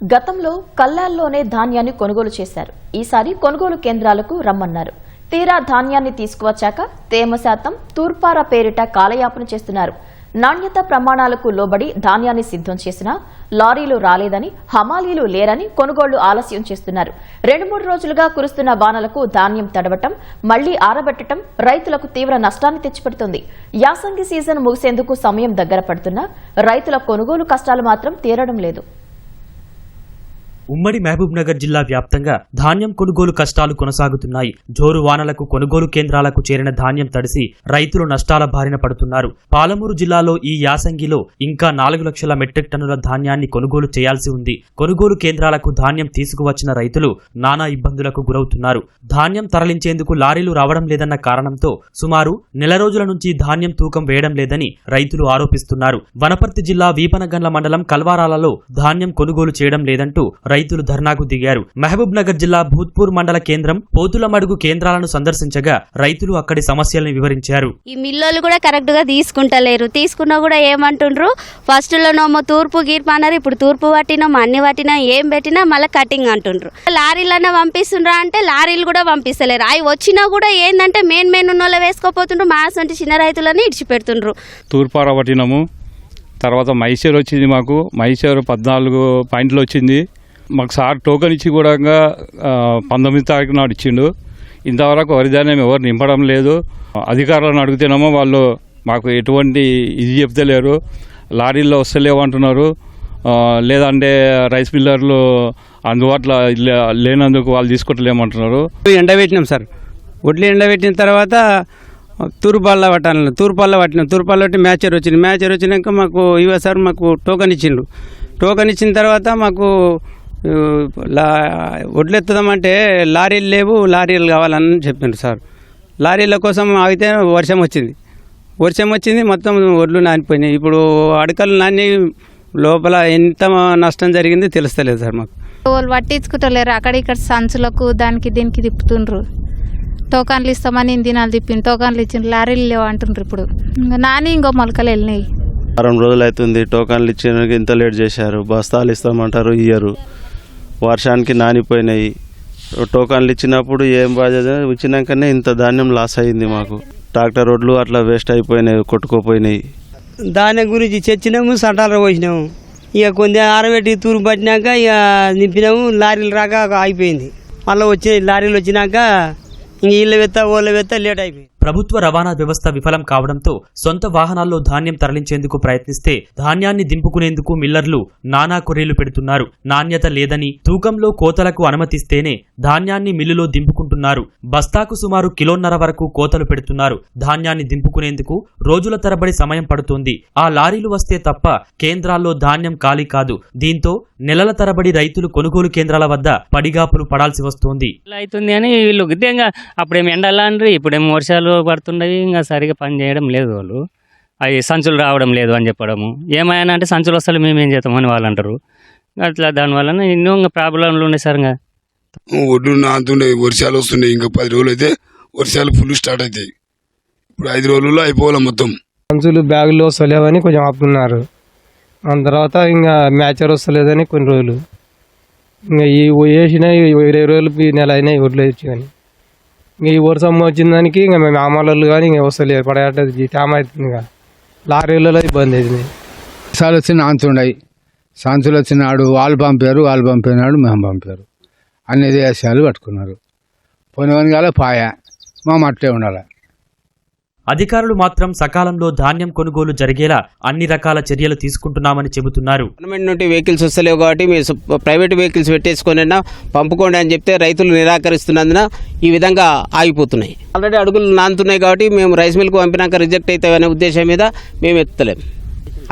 గతంలో కల్లాల్లోనే ధాన్యాన్ని కొనుగోలు చేశారు. ఈసారి కొనుగోలు కేంద్రాలకు రమ్మన్నారు. తీరా ధాన్యాన్ని తీసుకువచ్చాక తేమ శాతం తూర్పార పేరిట కాలయాపన చేస్తున్నారు. నాణ్యత ప్రమాణాలకు లోబడి ధాన్యాన్ని సిద్ధం చేసినా లారీలు రాలేదని, హమాలీలు లేరని కొనుగోళ్లు ఆలస్యం చేస్తున్నారు. 2-3 రోజులుగా కురుస్తున్న వానలకు ధాన్యం తడవటం, మళ్లీ ఆరబెట్టడం రైతులకు తీవ్ర నష్టాన్ని తెచ్చిపెడుతోంది. యాసంగి సీజన్ ముగిసేందుకు సమయం దగ్గర పడుతున్నా రైతుల కొనుగోలు కష్టాలు మాత్రం తీరడం లేదు. ఉమ్మడి మహబూబ్ నగర్ జిల్లా వ్యాప్తంగా ధాన్యం కొనుగోలు కష్టాలు కొనసాగుతున్నాయి. జోరు వానలకు కొనుగోలు కేంద్రాలకు చేరిన ధాన్యం తడిసి రైతులు నష్టాల బారిన పడుతున్నారు. పాలమూరు జిల్లాలో ఈ యాసంగిలో ఇంకా 4 లక్షల మెట్రిక్ టన్నుల ధాన్యాన్ని కొనుగోలు చేయాల్సి ఉంది. కొనుగోలు కేంద్రాలకు ధాన్యం తీసుకువచ్చిన రైతులు నానా ఇబ్బందులకు గురవుతున్నారు. ధాన్యం తరలించేందుకు లారీలు రావడం లేదన్న కారణంతో సుమారు నెల రోజుల నుంచి ధాన్యం తూకం వేయడం లేదని రైతులు ఆరోపిస్తున్నారు. వనపర్తి జిల్లా వీపనగండ్ల మండలం కల్వారాలలో ధాన్యం కొనుగోలు చేయడం లేదంటూ రైతులు ధర్నాకు దిగారు. మహబూబ్ నగర్ జిల్లా భూత్పూర్ మండల కేంద్రం పోతులమడుగు కేంద్రాలను సందర్శించగా రైతులు అక్కడి సమస్యలను వివరించారు. ఈ మిల్లులు కూడా కరెక్ట్ గా తీసుకుంటలేరు. తీసుకున్నా కూడా ఏమంటుండ్రు, ఫస్ట్ లోనేమో తూర్పు గీర్పు అన్నారు, ఇప్పుడు తూర్పు పట్టినాం, అన్ని పట్టినా, ఏం పెట్టినా మళ్ళీ కటింగ్ అంటుండ్రు. లారీలన్నా పంపిస్తుండ్రా అంటే లారీలు కూడా పంపిస్తలేరు. అవి వచ్చినా కూడా ఏంటంటే మెయిన్ ఉన్నోళ్ళ వేసుకోపోతుండ్రు, మాస్ వంటి చిన్న రైతులని ఇడిచిపెడుతుండ్రు. తూర్పార పట్టినాము, తర్వాత మైసూర్ వచ్చింది. మాకు మైసూర్ 14 పాయింట్లు వచ్చింది. మాకు సార్ టోకెన్ ఇచ్చి కూడా 19 తారీఖు నాడు ఇచ్చిండు. ఇంతవరకు వరిధాన్యం ఎవరు నింపడం లేదు. అధికారులను అడుగుతున్నామో వాళ్ళు మాకు ఎటువంటి ఇది చెప్తలేరు. లారీల్లో వస్తలేవు అంటున్నారు. లేదంటే రైస్ మిల్లర్లు అందుబాటులో లేనందుకు వాళ్ళు తీసుకుంటలేమంటున్నారు. ఎండబెట్టినాం సార్. వడ్లు ఎండబెట్టిన తర్వాత తూర్పాల్లో పట్టాలి. తూర్పాల్లో పట్టినాం. తూర్పాల్లో పట్టి మ్యాచర్ వచ్చింది. మ్యాచర్ వచ్చినాక మాకు సార్ మాకు టోకెన్ ఇచ్చిండు. టోకెన్ ఇచ్చిన తర్వాత మాకు వడ్లు ఎత్తుదామంటే లారీలు లేవు, లారీలు కావాలని చెప్పిండ్రు సార్. లారీల కోసం ఆగితే వర్షం వచ్చింది, మొత్తం వడ్లు నానిపోయినాయి. ఇప్పుడు అడకలు నాని లోపల ఎంత నష్టం జరిగింది తెలుస్తలేదు సార్ మాకు. వాళ్ళు పట్టించుకుంటలేరు. అక్కడ ఇక్కడ సంచులకు దానికి దీనికి తిప్పుతుండ్రు. టోకన్లు ఇస్తామని దినాలు తిప్పిండు, టోకన్లు ఇచ్చిండ్రు, లారీలు లేవు అంటుండ్రు. ఇప్పుడు నాని ఇంకో మొలకలు వెళ్ళినాయి. 6 రోజులు అవుతుంది. టోకన్లు ఇచ్చిన ఇంత లేట్ చేశారు. బస్తాలు ఇస్తామంటారు, ఇయ్యరు. వర్షానికి నానిపోయినాయి. టోకన్లు ఇచ్చినప్పుడు ఏం బాధ్యత, ఇచ్చినాకనే ఇంత ధాన్యం లాస్ అయింది మాకు. ట్రాక్టర్ రోడ్లు అట్లా వేస్ట్ అయిపోయినాయి, కొట్టుకుపోయినాయి. ధాన్యం గురించి చచ్చినాము, సంటాలు పోసినాము. ఇక కొంచెం ఆరబెట్టి తూరు పట్టినాక ఇక నింపినాము. లారీలు రాక అయిపోయింది. మళ్ళీ వచ్చినాయి లారీలు వచ్చినాక ఇంక ఇళ్ళ వెత్త ఓళ్ళ వెత్త లేట్ అయిపోయింది. ప్రభుత్వ రవాణా వ్యవస్థ విఫలం కావడంతో సొంత వాహనాల్లో ధాన్యం తరలించేందుకు ప్రయత్నిస్తే ధాన్యాన్ని దింపుకునేందుకు మిల్లర్లు నానా కొర్రీలు పెడుతున్నారు. నాణ్యత లేదని, తూకంలో కోతలకు అనుమతిస్తేనే ధాన్యాన్ని మిల్లులో దింపుకుంటున్నారు. బస్తాకు సుమారు 1.5 కిలోల వరకు కోతలు పెడుతున్నారు. ధాన్యాన్ని దింపుకునేందుకు రోజుల తరబడి సమయం పడుతోంది. ఆ లారీలు వస్తే తప్ప కేంద్రాల్లో ధాన్యం ఖాళీ కాదు. దీంతో నెలల తరబడి రైతులు కొనుగోలు కేంద్రాల వద్ద పడిగాపులు పడాల్సి వస్తోంది. అప్పుడేమో ఎండలాండ్రి, ఇప్పుడేమో వర్షాలు పడుతున్నాయి. ఇంకా సరిగా పని చేయడం లేదు. వాళ్ళు అవి సంచులు రావడం లేదు అని చెప్పడము. ఏమైనా అంటే సంచులు వస్తాయి, మేమేం చేస్తామని వాళ్ళు అంటారు. అట్లా దానివల్ల ఎన్నో ప్రాబ్లంలు ఉన్నాయి సార్. ఇంకా ఒడ్లు నాంతున్నాయి, వర్షాలు వస్తున్నాయి. ఇంకా 10 రోజులు అయితే వర్షాలు ఫుల్ స్టార్ట్ అవుతాయి. ఇప్పుడు 5 రోజుల్లో అయిపోవాలి మొత్తం. సంచులు బ్యాగులు వస్తలేవని కొంచెం ఆపుతున్నారు. దాని తర్వాత ఇంకా మ్యాచర్ వస్తలేదని కొన్ని రోజులు ఇంకా ఈ వేసినాయి. 20 రోజులు నెల అయినాయి ఒడ్లు వచ్చి. కానీ ఇంక ఈ వర్షం వచ్చిన దానికి ఇంకా మేము ఆమాలు కానీ ఇంకా వస్తలేదు, పడేటది తేమ అవుతుంది. ఇంకా లారీలలో ఇబ్బంది అవుతుంది. వర్షాలు వచ్చి నాంతుండయి, సంచులు వచ్చినాడు వాళ్ళు పంపినాడు మేము పంపారు. అన్ని దేశాలు పట్టుకున్నారు. పోనివని కాలే పాయ మా మట్టే ఉండాలి. అధికారులు మాత్రం సకాలంలో ధాన్యం కొనుగోలు జరిగేలా అన్ని రకాల చర్యలు తీసుకుంటున్నామని చెబుతున్నారు. గవర్నమెంట్ నుండి వెహికల్స్ వస్తలేవు కాబట్టి మీరు ప్రైవేట్ వెహికల్స్ పెట్టేసుకొని పంపుకోండి అని చెప్తే రైతులు నిరాకరిస్తున్నందున ఈ విధంగా ఆగిపోతున్నాయి. ఆల్రెడీ అడుగులు నానుతున్నాయి కాబట్టి మేము రైస్ మిల్క్ పంపినాక రిజెక్ట్ అవుతాయనే ఉద్దేశం మీద మేము ఎత్తుతలేము.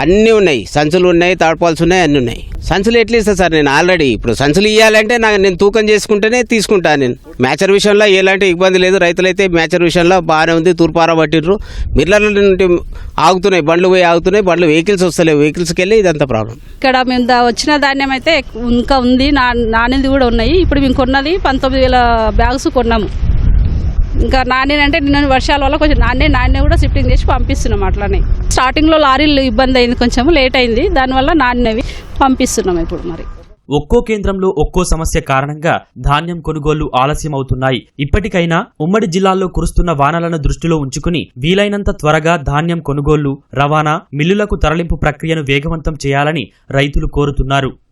అన్నీ ఉన్నాయి, సంచులు ఉన్నాయి, తాడ్పాల్స్ ఉన్నాయి, అన్నీ ఉన్నాయి. సంచులు ఎట్లా ఇస్తా సార్? నేను ఆల్రెడీ ఇప్పుడు సంచులు ఇవ్వాలంటే నేను తూకం చేసుకుంటేనే తీసుకుంటాను. నేను మ్యాచర్ విషయంలో ఎలాంటి ఇబ్బంది లేదు. రైతులైతే మ్యాచర్ విషయంలో బాగానే ఉంది. తూర్పారా పట్టిర్రు, మిల్లర్ల నుండి ఆగుతున్నాయి, బండ్లు పోయి ఆగుతున్నాయి. బండ్లు వెహికల్స్ వస్తలేవు, వెహికల్స్కి వెళ్ళి ఇదంతా ప్రాబ్లం. ఇక్కడ మేము వచ్చిన ధాన్యం అయితే ఇంకా ఉంది, నాణ్యది కూడా ఉన్నాయి. ఇప్పుడు మేము కొన్నది 19,000 బ్యాగ్స్ కొన్నాము. ఇంకా నాణ్యత అంటే నిన్న వర్షాల వల్ల కొంచెం నాణ్య కూడా షిఫ్టింగ్ చేసి పంపిస్తున్నాం. అట్లానే స్టార్టింగ్లో లారీలు ఇబ్బంది అయింది, కొంచెం లేట్ అయింది. దానివల్ల నాణ్యవి పంపిస్తున్నాం ఇప్పుడు. మరి ఒక్కో కేంద్రంలో ఒక్కో సమస్య కారణంగా ధాన్యం కొనుగోళ్లు ఆలస్యం అవుతున్నాయి. ఇప్పటికైనా ఉమ్మడి జిల్లాల్లో కురుస్తున్న వానలను దృష్టిలో ఉంచుకుని వీలైనంత త్వరగా ధాన్యం కొనుగోళ్లు, రవాణా, మిల్లులకు తరలింపు ప్రక్రియను వేగవంతం చేయాలని రైతులు కోరుతున్నారు.